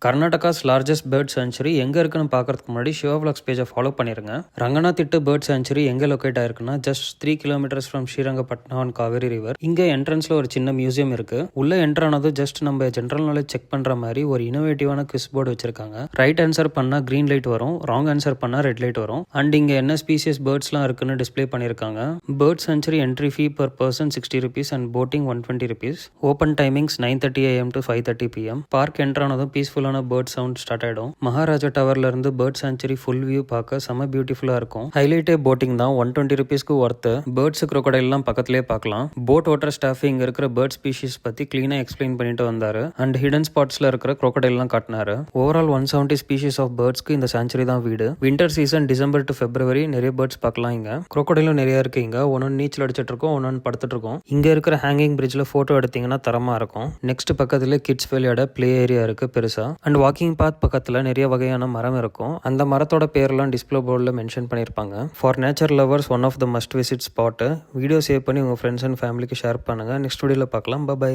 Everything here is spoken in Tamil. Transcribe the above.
கர்நாடகாஸ் லார்ஜஸ்ட் பேர்ட் சான்ச்சுரி எங்கே இருக்குன்னு பார்க்கறதுக்கு முன்னாடி சிவா விலாக்ஸ் பேஜை ஃபாலோ பண்ணிருங்க. ரங்கநாத்திட்டு பேர்ட் சான்ச்சுரி எங்கே லொக்கேட் ஆயிருக்குன்னா just 3 kilometres from Srirangapatna on Kaveri river. இங்கே என்ட்ரன்ஸில் ஒரு சின்ன மியூசியம் இருக்கு. உள்ள என்ட்ரு ஆனது ஜஸ்ட் நம்ம ஜென்ரல் நாலேஜ் செக் பண்ணுற மாதிரி ஒரு இனோவேட்டிவான குவிஸ் போர்டு வச்சிருக்காங்க. ரைட் ஆன்சர் பண்ணால் க்ரீன் லைட் வரும், ராங் ஆன்சர் பண்ணால் ரெட் லைட் வரும். அண்ட் இங்கே என்ன ஸ்பீசியஸ் பேர்ட்ஸ்லாம் இருக்குன்னு டிஸ்பிளே பண்ணியிருக்காங்க. Bird sanctuary entry fee per person 60 rupees and boating 120 rupees. Open timings 9:30 AM to 5:30 PM. Park entry ஆனதும் பீஸ்ஃபுல்லான பேர்ட் சவுண்ட் ஸ்டார்ட் ஆயிடும். மகாராஜா டவர்ல இருந்து பேர்ட் சான்ச்சுரி ஃபுல் வியூ பார்க்க செம பியூட்டிஃபுல்லா இருக்கும். ஹைலைட்டே போட்டிங் தான். 120 rupeesக்கு ஒர்த்து. பேர்ட்ஸ் crocodile பக்கத்திலே பார்க்கலாம். போட் ஓட்டர் ஸ்டாஃப் இங்க இருக்கிற பேர்ட் ஸ்பீஷிஸ் பத்தி கிளீனா எக்ஸ்பிளைன் பண்ணிட்டு வந்தாரு. அண்ட் ஹிடன் ஸ்பாட்ஸ்ல இருக்கிற crocodile காட்டினாரு. ஓவரால் 170 ஸ்பீஷிஸ் ஆஃப் பேர்ட்ஸ்க்கு இந்த சான்ச்சுரி தான் வீடு. வின்டர் சீசன் டிசம்பர் டு பிப்ரவரி நிறைய பேர்ட்ஸ் பார்க்கலாம். இங்க crocodile நிறைய இருக்கு. இங்க ஒன்னு நீச்சல் அடிச்சிட்டு இருக்கும், ஒன்னு படுத்துட்டு இருக்கும். இங்க இருக்கிற ஹேங்கிங் பிரிட்ஜ்ல போட்டோ எடுத்தீங்கன்னா தரமா இருக்கும். நெக்ஸ்ட் பக்கத்துல கிட்ஸ் விளையாட பிளே ஏரியா இருக்கு பெருசா. அண்ட் வாக்கிங் பாத் பக்கத்தில் நிறைய வகையான மரம் இருக்கும். அந்த மரத்தோட பேர்லாம் டிஸ்பிளே போர்டில் மென்ஷன் பண்ணியிருப்பாங்க. For nature lovers one of the must visit spot. Video save பண்ணி உங்கள் ஃப்ரெண்ட்ஸ் அண்ட் ஃபேமிலிக்கு ஷேர் பண்ணுங்கள். நெக்ஸ்ட் வீடியோவில் பார்க்கலாம். பை.